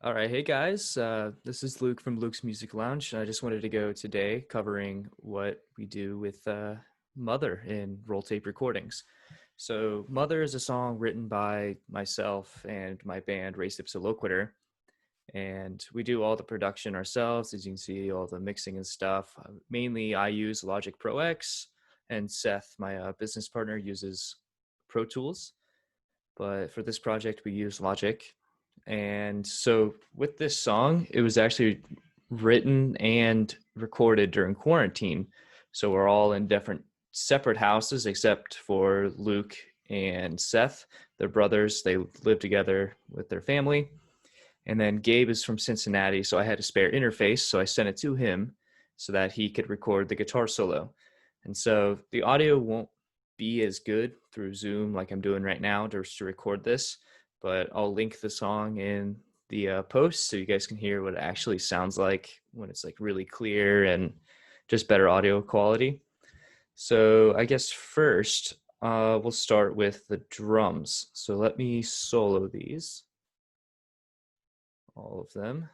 All right, hey guys, this is Luke from Luke's Music Lounge. I just wanted to go today covering what we do with Mother in roll tape recordings. So, Mother is a song written by myself and my band, Res Ipsa Loquitor, and we do all the production ourselves. As you can see, all the mixing and stuff. Mainly, I use Logic Pro X, and Seth, my business partner, uses Pro Tools. But for this project, we use Logic. And so with this song, it was actually written and recorded during quarantine. So we're all in different separate houses except for Luke and Seth. They're brothers. They live together with their family. And then Gabe is from Cincinnati, so I had a spare interface, so I sent it to him so that he could record the guitar solo. And so the audio won't be as good through Zoom like I'm doing right now just to record this, but I'll link the song in the post so you guys can hear what it actually sounds like when it's like really clear and just better audio quality. So I guess first we'll start with the drums. So let me solo these, all of them.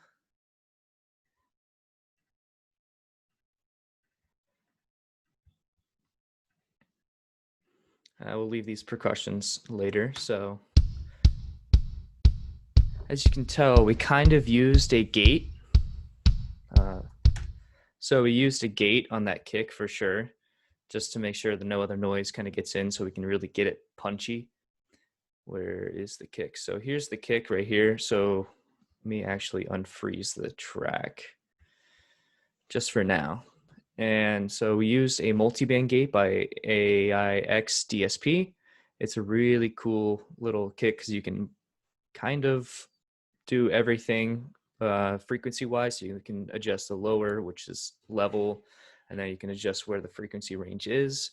I will leave these percussions later. So as you can tell, we kind of used a gate. So we used a gate on that kick for sure, just to make sure that no other noise kind of gets in so we can really get it punchy. Where is the kick? So here's the kick right here. So let me actually unfreeze the track just for now. And so we used a multi-band gate by AIX DSP. It's a really cool little kick because you can kind of do everything frequency-wise. So you can adjust the lower, which is level, and then you can adjust where the frequency range is.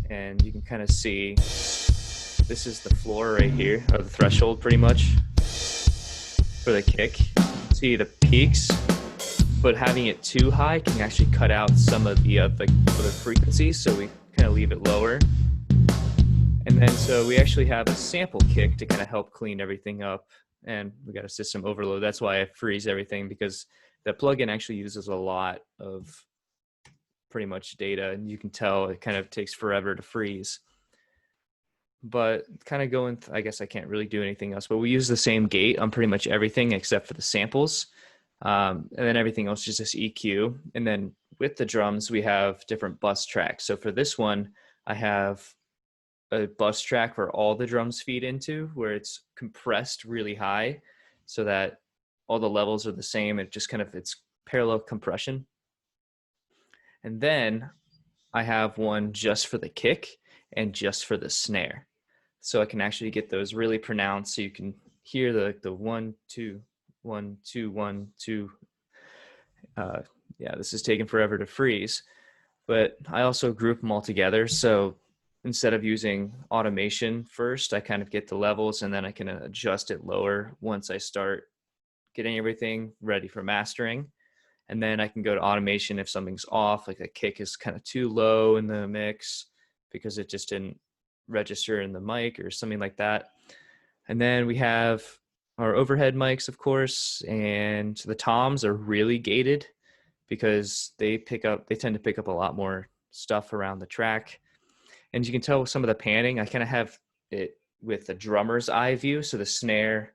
And you can kind of see this is the floor right here, or the threshold pretty much for the kick. See the peaks, but having it too high can actually cut out some of the other frequencies, so we kind of leave it lower. And then so we actually have a sample kick to kind of help clean everything up, and we got a system overload. That's why I freeze everything, because the plugin actually uses a lot of pretty much data, and you can tell it kind of takes forever to freeze. But kind of going, I guess I can't really do anything else, but we use the same gate on pretty much everything except for the samples. And then everything else is just EQ. And then with the drums, we have different bus tracks. So for this one, I have a bus track where all the drums feed into, where it's compressed really high so that all the levels are the same. It just kind of, it's parallel compression. And then I have one just for the kick and just for the snare. So I can actually get those really pronounced, so you can hear the 1, 2, 1, 2, 1, 2. Yeah, this is taking forever to freeze, but I also group them all together. So instead of using automation first, I kind of get the levels, and then I can adjust it lower once I start getting everything ready for mastering. And then I can go to automation if something's off, like a kick is kind of too low in the mix because it just didn't register in the mic or something like that. And then we have our overhead mics, of course, and the toms are really gated because they tend to pick up a lot more stuff around the track. And you can tell with some of the panning, I kind of have it with the drummer's eye view. So the snare,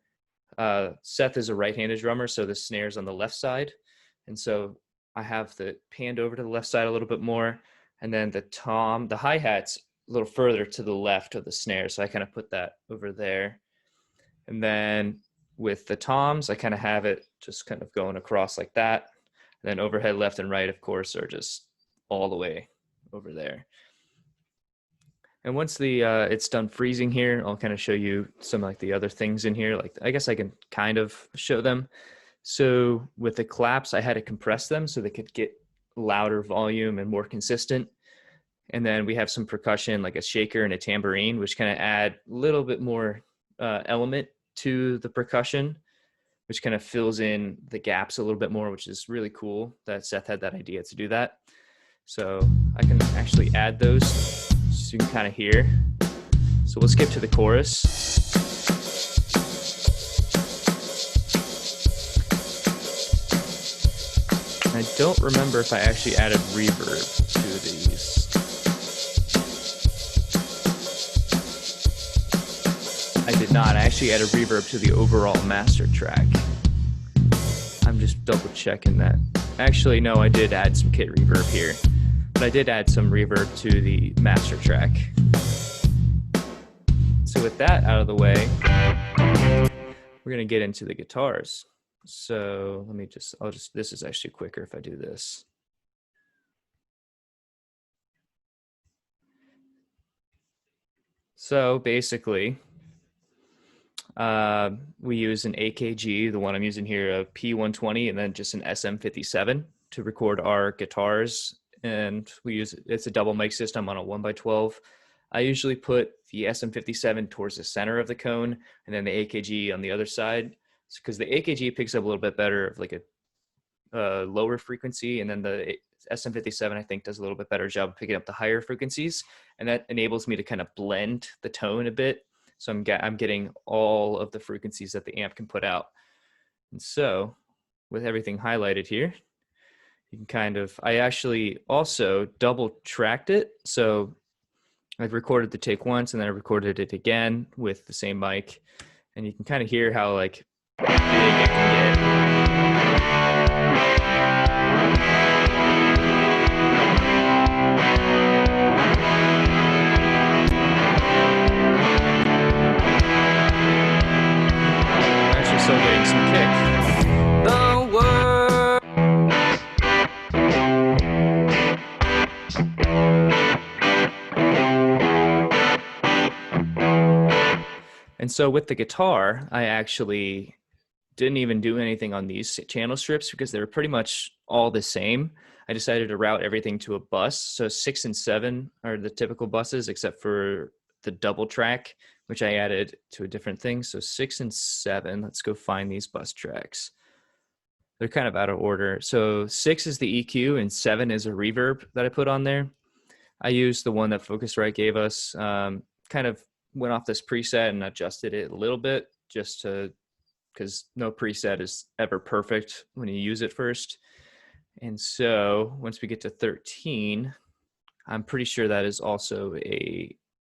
Seth is a right-handed drummer, so the snare's on the left side. And so I have the panned over to the left side a little bit more. And then the hi-hat's a little further to the left of the snare. So I kind of put that over there. And then with the toms, I kind of have it just kind of going across like that. And then overhead left and right, of course, are just all the way over there. And once it's done freezing here, I'll kind of show you some like the other things in here. Like, I guess I can kind of show them. So with the claps, I had to compress them so they could get louder volume and more consistent. And then we have some percussion, like a shaker and a tambourine, which kind of add a little bit more element to the percussion, which kind of fills in the gaps a little bit more, which is really cool that Seth had that idea to do that. So I can actually add those so you can kind of hear. So we'll skip to the chorus. don't remember if I actually added reverb to these. I did not. I actually added reverb to the overall master track. I'm just double checking that. Actually, no, I did add some kit reverb here, but I did add some reverb to the master track. So with that out of the way, we're gonna get into the guitars. So let me this is actually quicker if I do this. So basically, we use an AKG, the one I'm using here, a P120, and then just an SM57 to record our guitars. And it's a double mic system on a 1x12. I usually put the SM57 towards the center of the cone and then the AKG on the other side, because the AKG picks up a little bit better of like a lower frequency, and then the SM57 I think does a little bit better job of picking up the higher frequencies, and that enables me to kind of blend the tone a bit. So I'm getting all of the frequencies that the amp can put out. And so with everything highlighted here, you can kind of, I actually also double tracked it. So I've recorded the take once and then I recorded it again with the same mic. And you can kind of hear how like big it can get. Still getting some kick. The word. And so with the guitar, I actually didn't even do anything on these channel strips because they were pretty much all the same. I decided to route everything to a bus. So 6 and 7 are the typical buses, except for the double track, which I added to a different thing. So 6 and 7, let's go find these bus tracks. They're kind of out of order. So 6 is the EQ and 7 is a reverb that I put on there. I used the one that Focusrite gave us, kind of went off this preset and adjusted it a little bit just to, because no preset is ever perfect when you use it first. And so once we get to 13, I'm pretty sure that is also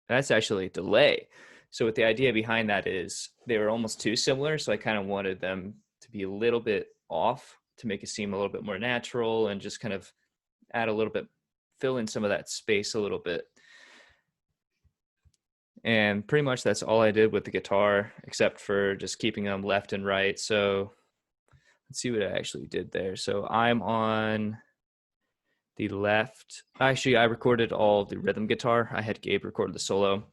that's actually a delay. So what the idea behind that is they were almost too similar. So I kind of wanted them to be a little bit off to make it seem a little bit more natural and just kind of add a little bit, fill in some of that space a little bit. And pretty much that's all I did with the guitar, except for just keeping them left and right. So let's see what I actually did there. So I'm on the left. Actually, I recorded all the rhythm guitar. I had Gabe record the solo.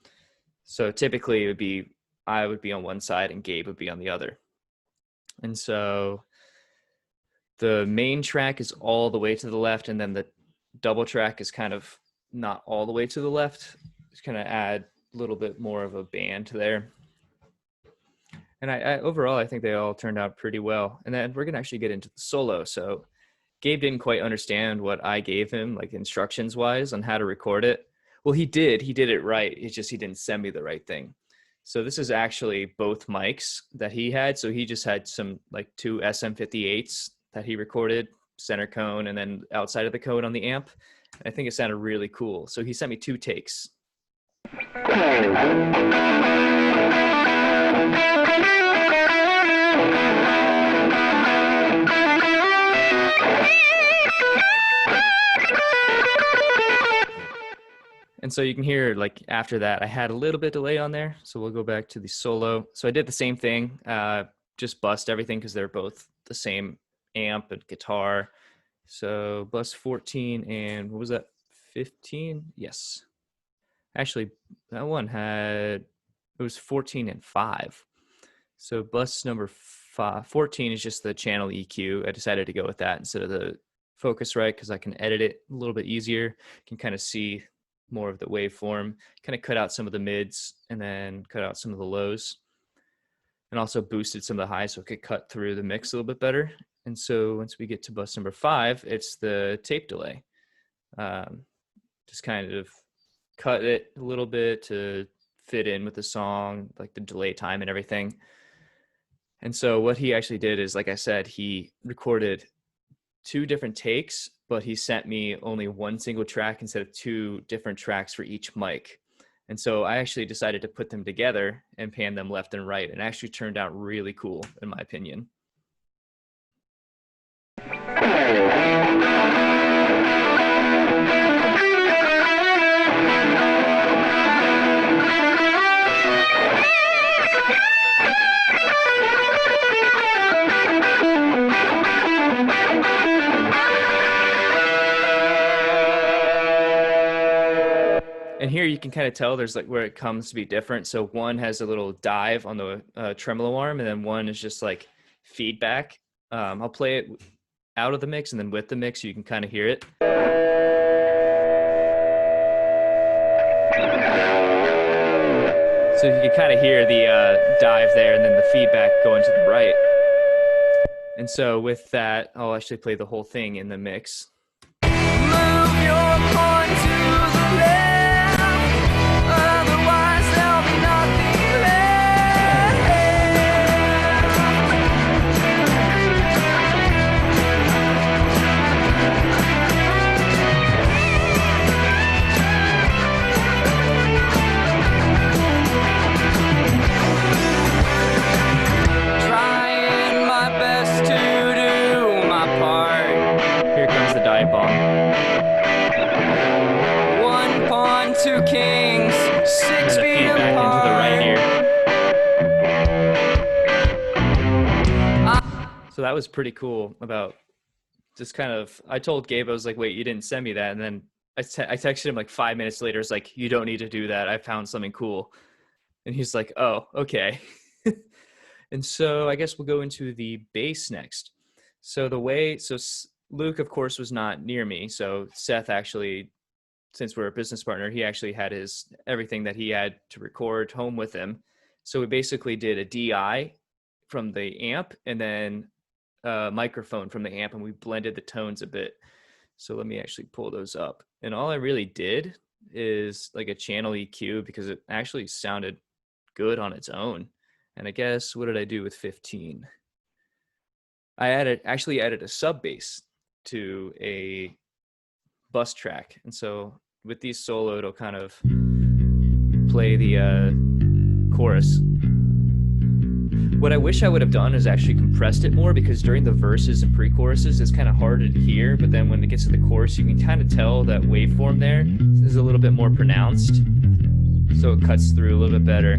So typically it would be, I would be on one side and Gabe would be on the other. And so the main track is all the way to the left, and then the double track is kind of not all the way to the left. Just kind of add a little bit more of a band there. And I overall, I think they all turned out pretty well. And then we're going to actually get into the solo. So Gabe didn't quite understand what I gave him, like instructions wise on how to record it. Well, he did it right. It's just, he didn't send me the right thing. So this is actually both mics that he had. So he just had some like 2 SM58s that he recorded, center cone, and then outside of the cone on the amp. I think it sounded really cool. So he sent me 2 takes. And so you can hear, like, after that, I had a little bit delay on there. So we'll go back to the solo. So I did the same thing, just bust everything because they're both the same amp and guitar. So bus 14 and what was that, 15? Yes. Actually, that one it was 14 and 5. So bus number 14 is just the channel EQ. I decided to go with that instead of the Focusrite because I can edit it a little bit easier. You can kind of see more of the waveform, kind of cut out some of the mids and then cut out some of the lows, and also boosted some of the highs so it could cut through the mix a little bit better. And so once we get to bus number 5, it's the tape delay. Just kind of cut it a little bit to fit in with the song, like the delay time and everything. And so what he actually did is, like I said, he recorded 2 different takes, but he sent me only 1 single track instead of 2 different tracks for each mic. And so I actually decided to put them together and pan them left and right, and actually turned out really cool, in my opinion. And here you can kind of tell there's like where it comes to be different. So one has a little dive on the tremolo arm, and then one is just like feedback. I'll play it out of the mix and then with the mix, so you can kind of hear it. So you can kind of hear the dive there, and then the feedback going to the right. And so with that, I'll actually play the whole thing in the mix. Move your point to the left, otherwise there'll be nothing left. Trying my best to do my part. Here comes the dive bomb. 1 pawn, 2 kings, 6 feet apart. Into the right here. So that was pretty cool. About just kind of, I told Gabe, I was like, wait, you didn't send me that. And then I texted him like 5 minutes later. It's like, you don't need to do that. I found something cool. And he's like, oh, okay. And so I guess we'll go into the bass next. So Luke, of course, was not near me. So Seth actually, since we're a business partner, he actually had everything that he had to record home with him. So we basically did a DI from the amp and then a microphone from the amp, and we blended the tones a bit. So let me actually pull those up. And all I really did is like a channel EQ, because it actually sounded good on its own. And I guess, what did I do with 15? I actually added a sub bass to a bus track. And so with these solo, it'll kind of play the chorus. What I wish I would have done is actually compressed it more, because during the verses and pre-choruses, it's kind of harder to hear. But then when it gets to the chorus, you can kind of tell that waveform there is a little bit more pronounced. So it cuts through a little bit better.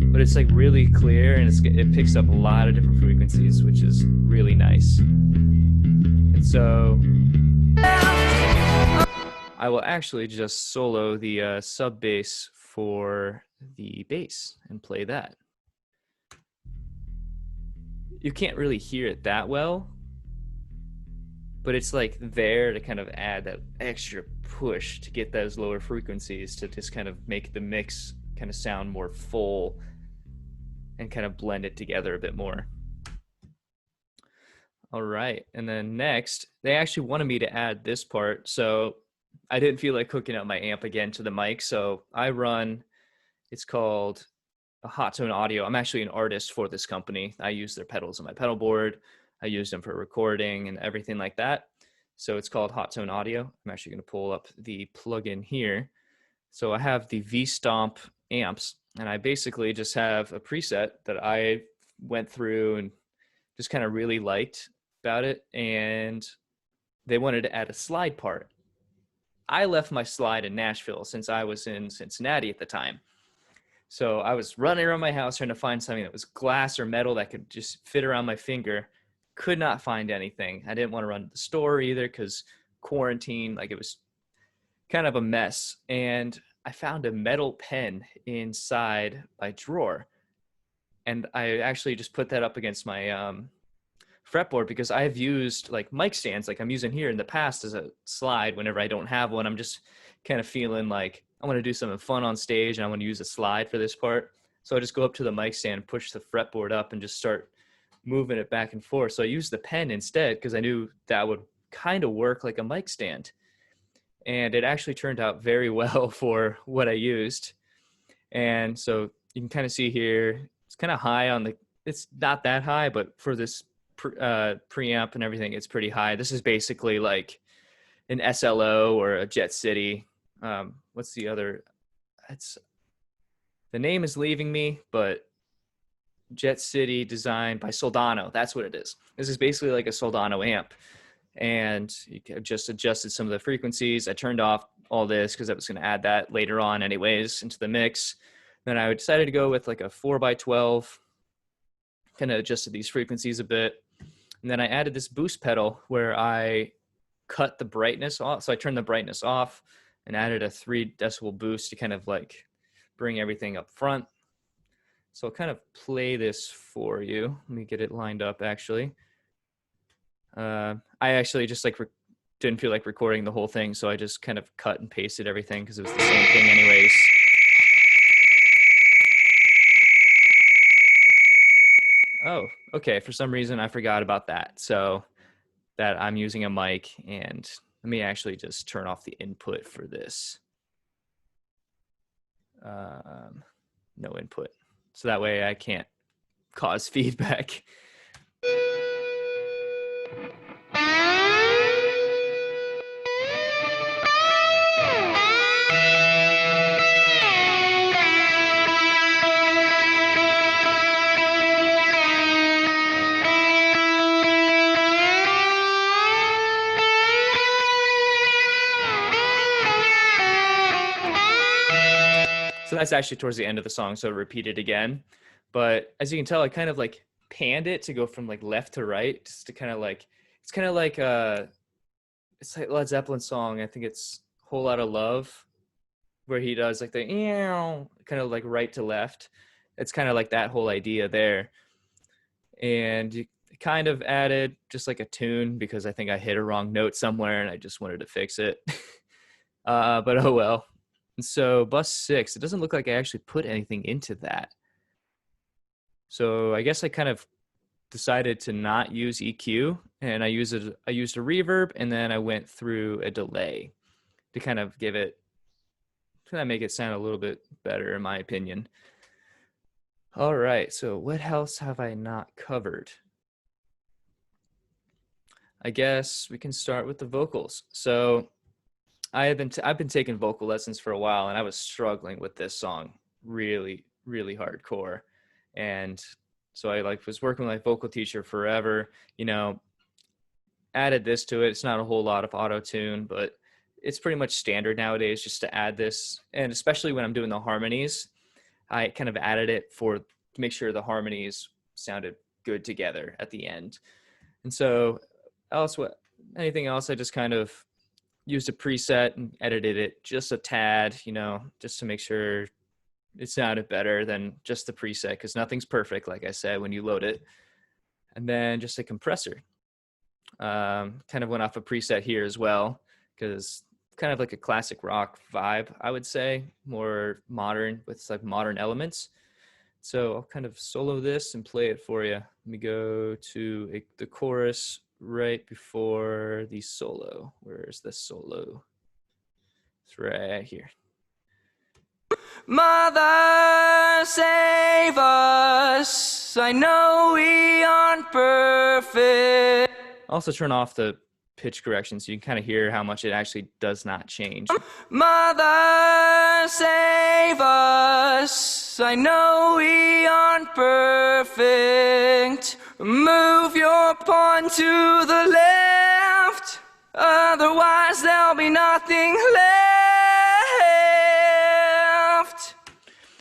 But it's like really clear, and it picks up a lot of different frequencies, which is really nice. And so I will actually just solo the sub bass for the bass and play that. You can't really hear it that well, but it's like there to kind of add that extra push to get those lower frequencies to just kind of make the mix kind of sound more full and kind of blend it together a bit more. All right, and then next, they actually wanted me to add this part, so I didn't feel like hooking up my amp again to the mic, so I run, it's called a Hot Tone Audio. I'm actually an artist for this company. I use their pedals on my pedal board. I use them for recording and everything like that. So it's called Hot Tone Audio. I'm actually going to pull up the plugin here. So I have the V-Stomp amps, and I basically just have a preset that I went through and just kind of really liked about it. And they wanted to add a slide part. I left my slide in Nashville since I was in Cincinnati at the time. So I was running around my house trying to find something that was glass or metal that could just fit around my finger. Could not find anything. I didn't want to run to the store either because quarantine, like it was kind of a mess. And I found a metal pen inside my drawer. And I actually just put that up against my fretboard, because I've used like mic stands like I'm using here in the past as a slide whenever I don't have one. I'm just kind of feeling like I want to do something fun on stage and I want to use a slide for this part. So I just go up to the mic stand, push the fretboard up, and just start moving it back and forth. So I used the pen instead because I knew that would kind of work like a mic stand. And it actually turned out very well for what I used. And so you can kind of see here, it's kind of high on the, it's not that high, but for this preamp and everything, it's pretty high. This is basically like an SLO or a Jet City. What's the other? It's the name is leaving me, but Jet City designed by Soldano. That's what it is. This is basically like a Soldano amp. And you just adjusted some of the frequencies. I turned off all this because I was going to add that later on anyways into the mix. Then I decided to go with like a 4x12, kind of adjusted these frequencies a bit. And then I added this boost pedal where I cut the brightness off. So I turned the brightness off and added a 3 decibel boost to kind of like bring everything up front. So I'll kind of play this for you. Let me get it lined up actually. I actually just like didn't feel like recording the whole thing, so I just kind of cut and pasted everything because it was the same thing anyways. Oh, okay. For some reason, I forgot about that. So that I'm using a mic, and let me actually just turn off the input for this. No input. So that way I can't cause feedback. So that's actually towards the end of the song, so repeat it again. But as you can tell, I kind of like panned it to go from like left to right, just to kind of like, it's kind of like it's like Led Zeppelin song. I think it's Whole Lotta Love, where he does like the kind of like right to left. It's kind of like that whole idea there. And you kind of added just like a tune because I think I hit a wrong note somewhere and I just wanted to fix it. But oh well. And so bus 6, it doesn't look like I actually put anything into that. So I guess I kind of decided to not use EQ, and I used a reverb, and then I went through a delay to kind of give it, kind of make it sound a little bit better in my opinion. All right, so what else have I not covered? I guess we can start with the vocals. So I've been taking vocal lessons for a while, and I was struggling with this song really hardcore. And so I like was working with my vocal teacher forever, added this to it. It's not a whole lot of auto tune, but it's pretty much standard nowadays just to add this. And especially when I'm doing the harmonies, I kind of added it to make sure the harmonies sounded good together at the end. And so anything else, I just kind of used a preset and edited it just a tad, just to make sure it sounded better than just the preset, because nothing's perfect, like I said, when you load it. And then just a compressor. Kind of went off a preset here as well, because kind of like a classic rock vibe, I would say, more modern with like modern elements. So I'll kind of solo this and play it for you. Let me go to the chorus right before the solo. Where's the solo? It's right here. Mother, save us. I know we aren't perfect. Also turn off the pitch correction so you can kind of hear how much it actually does not change. Mother, save us. I know we aren't perfect. Move your pawn to the left. Otherwise there'll be nothing left.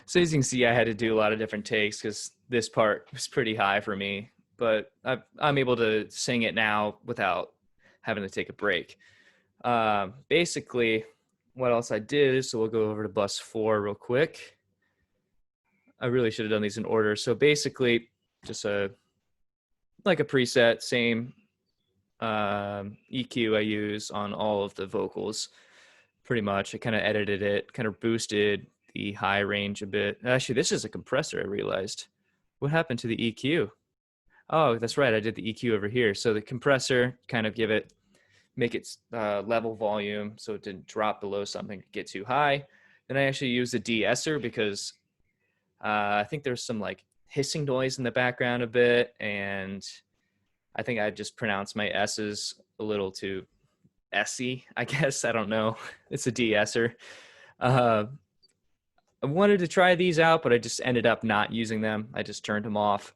So as you can see, I had to do a lot of different takes because this part was pretty high for me. But I'm able to sing it now without having to take a break. Basically, what else I did, so we'll go over to bus 4 real quick. I really should have done these in order. So basically, just like a preset, same EQ I use on all of the vocals, pretty much. I kind of edited it, kind of boosted the high range a bit. Actually, this is a compressor, I realized. What happened to the EQ? Oh, that's right. I did the EQ over here. So the compressor, kind of make it level volume so it didn't drop below something to get too high. Then I actually used a de-esser because I think there's some like hissing noise in the background a bit. And I think I just pronounced my S's a little too S-y, I guess. I don't know. It's a de-esser. Uh, I wanted to try these out, but I just ended up not using them. I just turned them off.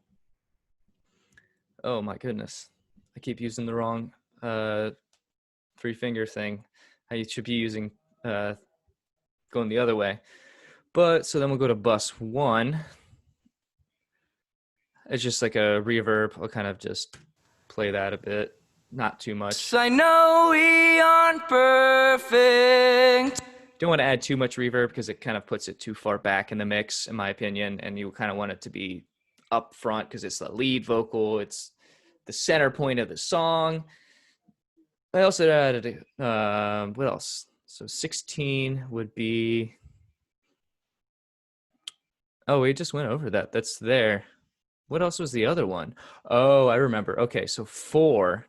Oh my goodness. I keep using the wrong three finger thing. I should be using going the other way. But so then we'll go to bus 1. It's just like a reverb. I'll kind of just play that a bit. Not too much. I know we aren't perfect. Don't want to add too much reverb because it kind of puts it too far back in the mix, in my opinion. And you kind of want it to be up front because it's the lead vocal. It's the center point of the song. I also added, what else? So 16 would be, oh, we just went over that. That's there. What else was the other one? Oh, I remember. Okay, so 4.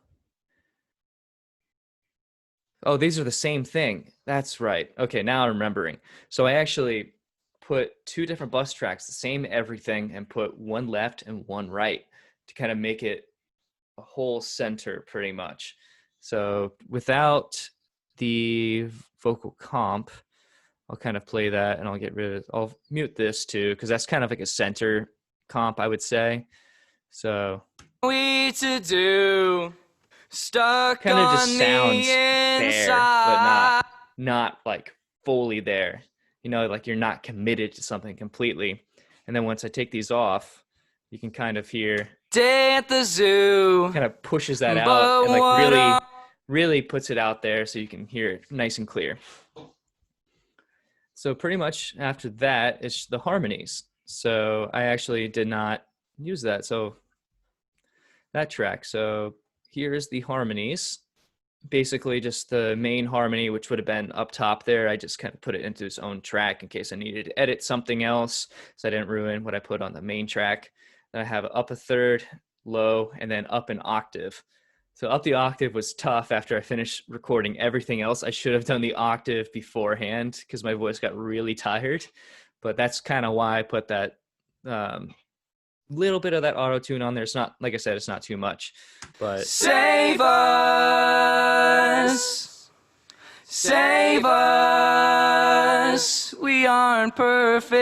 Oh, these are the same thing. That's right. Okay, now I'm remembering. So I actually put 2 different bus tracks, the same everything, and put one left and one right to kind of make it a whole center pretty much. So without the vocal comp, I'll kind of play that and I'll mute this too, because that's kind of like a center comp, I would say. So We to do stuck kind of on just sounds the there, but not like fully there. You know, like you're not committed to something completely. And then once I take these off, you can kind of hear day at the zoo. Kind of pushes that out and like really puts it out there so you can hear it nice and clear. So pretty much after that, it's the harmonies. So I actually did not use that. So that track. So here's the harmonies. Basically just the main harmony, which would have been up top there. I just kind of put it into its own track in case I needed to edit something else, so I didn't ruin what I put on the main track. Then I have up a third, low, and then up an octave. So up the octave was tough after I finished recording everything else. I should have done the octave beforehand because my voice got really tired. But that's kind of why I put that little bit of that auto tune on there. It's not, like I said, it's not too much, but save us, we aren't perfect.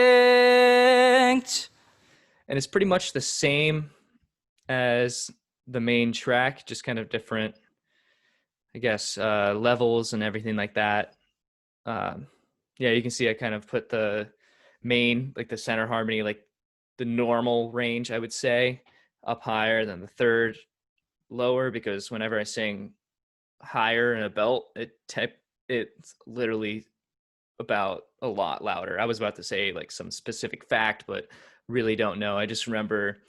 And it's pretty much the same as the main track, just kind of different, I guess, levels and everything like that. Yeah, you can see I kind of put the main, like the center harmony, like the normal range, I would say, up higher than the third lower, because whenever I sing higher in a belt, it's literally about a lot louder. I was about to say like some specific fact, but really don't know. I just remember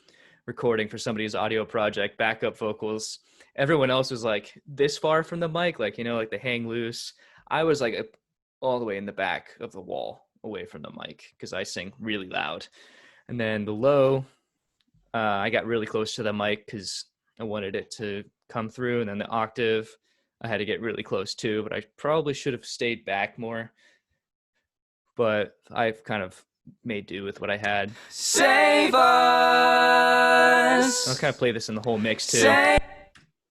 recording for somebody's audio project, backup vocals. Everyone else was like this far from the mic, like, you know, like they hang loose. I was like all the way in the back of the wall away from the mic because I sing really loud. And then the low, I got really close to the mic because I wanted it to come through. And then the octave, I had to get really close too, but I probably should have stayed back more. But I've kind of made do with what I had. Save us. I'll kind of play this in the whole mix too. Save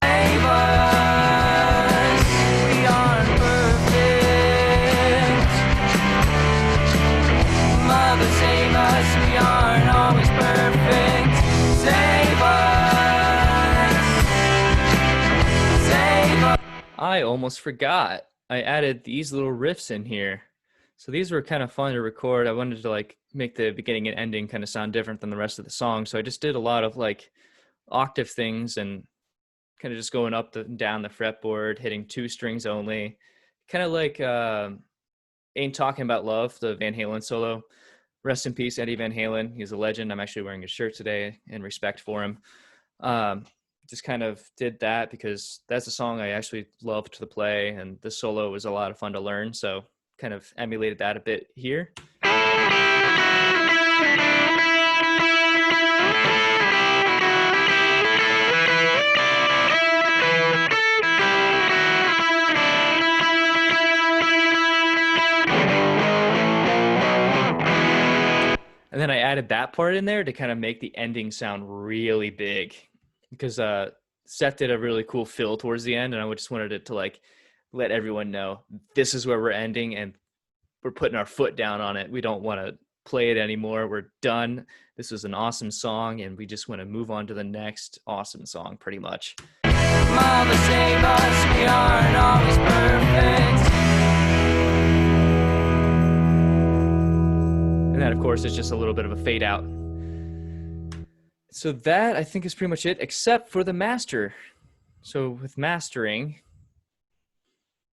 us. We aren't perfect. Mother, save us. We aren't always perfect. Save us. Save us. I almost forgot. I added these little riffs in here. So these were kind of fun to record. I wanted to like make the beginning and ending kind of sound different than the rest of the song. So I just did a lot of like octave things and kind of just going up and down the fretboard, hitting 2 strings only. Kind of like Ain't Talking About Love, the Van Halen solo. Rest in peace, Eddie Van Halen. He's a legend. I'm actually wearing his shirt today in respect for him. Just kind of did that because that's a song I actually loved to play, and the solo was a lot of fun to learn. So kind of emulated that a bit here. And then I added that part in there to kind of make the ending sound really big, because Seth did a really cool fill towards the end, and I just wanted it to like let everyone know this is where we're ending, and we're putting our foot down on it. We don't want to play it anymore. We're done. This was an awesome song, and we just want to move on to the next awesome song, pretty much. Mother save us, we aren't always perfect. And that, of course, is just a little bit of a fade out. So that, I think, is pretty much it, except for the master. So with mastering,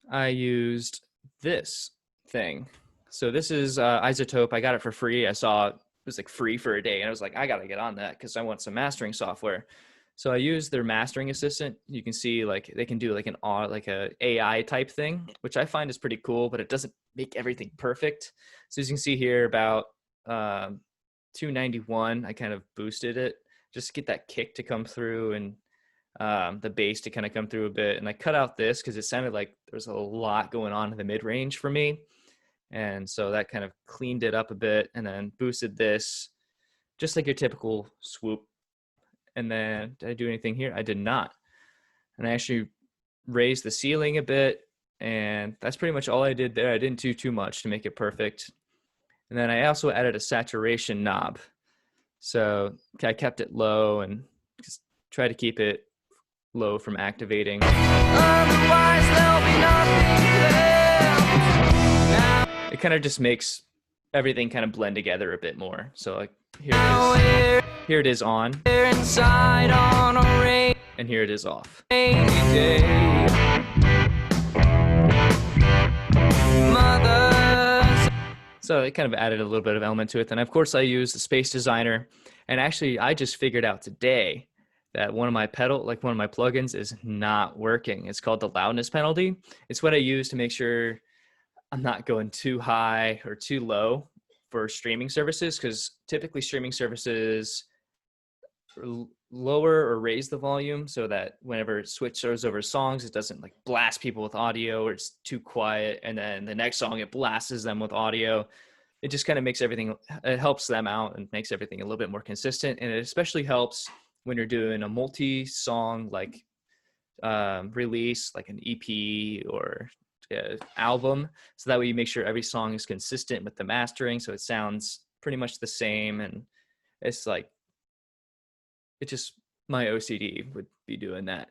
I used this thing. So this is Isotope. I got it for free. I saw it was like free for a day, and I was like, I gotta get on that because I want some mastering software. So I used their mastering assistant. You can see like they can do like a AI type thing, which I find is pretty cool, but it doesn't make everything perfect. So as you can see here, about 291, I kind of boosted it just to get that kick to come through and the bass to kind of come through a bit. And I cut out this because it sounded like there was a lot going on in the mid range for me. And so that kind of cleaned it up a bit, and then boosted this just like your typical swoop. And then did I do anything here? I did not. And I actually raised the ceiling a bit, and that's pretty much all I did there. I didn't do too much to make it perfect. And then I also added a saturation knob. So I kept it low and just try to keep it low from activating. Otherwise there'll be nothing left. It kind of just makes everything kind of blend together a bit more. So like Now here it is on, we're inside on a rainy and here it is off. day. Mother's So it kind of added a little bit of element to it. Then of course I used the Space Designer, and actually I just figured out today that one of my plugins is not working. It's called the loudness penalty. It's what I use to make sure I'm not going too high or too low for streaming services, because typically streaming services lower or raise the volume so that whenever it switches over songs, it doesn't like blast people with audio, or it's too quiet, and then the next song it blasts them with audio. It just kind of makes everything, it helps them out and makes everything a little bit more consistent. And it especially helps when you're doing a multi-song like release, like an EP or album, so that way you make sure every song is consistent with the mastering, so it sounds pretty much the same. And it's like, it just, my OCD would be doing that.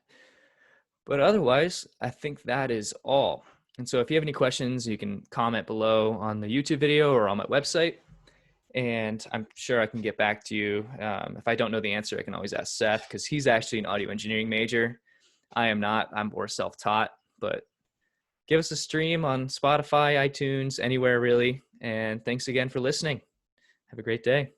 But otherwise, I think that is all. And so if you have any questions, you can comment below on the YouTube video or on my website, and I'm sure I can get back to you. If I don't know the answer, I can always ask Seth, because he's actually an audio engineering major. I am not. I'm more self-taught. But give us a stream on Spotify, iTunes, anywhere really. And thanks again for listening. Have a great day.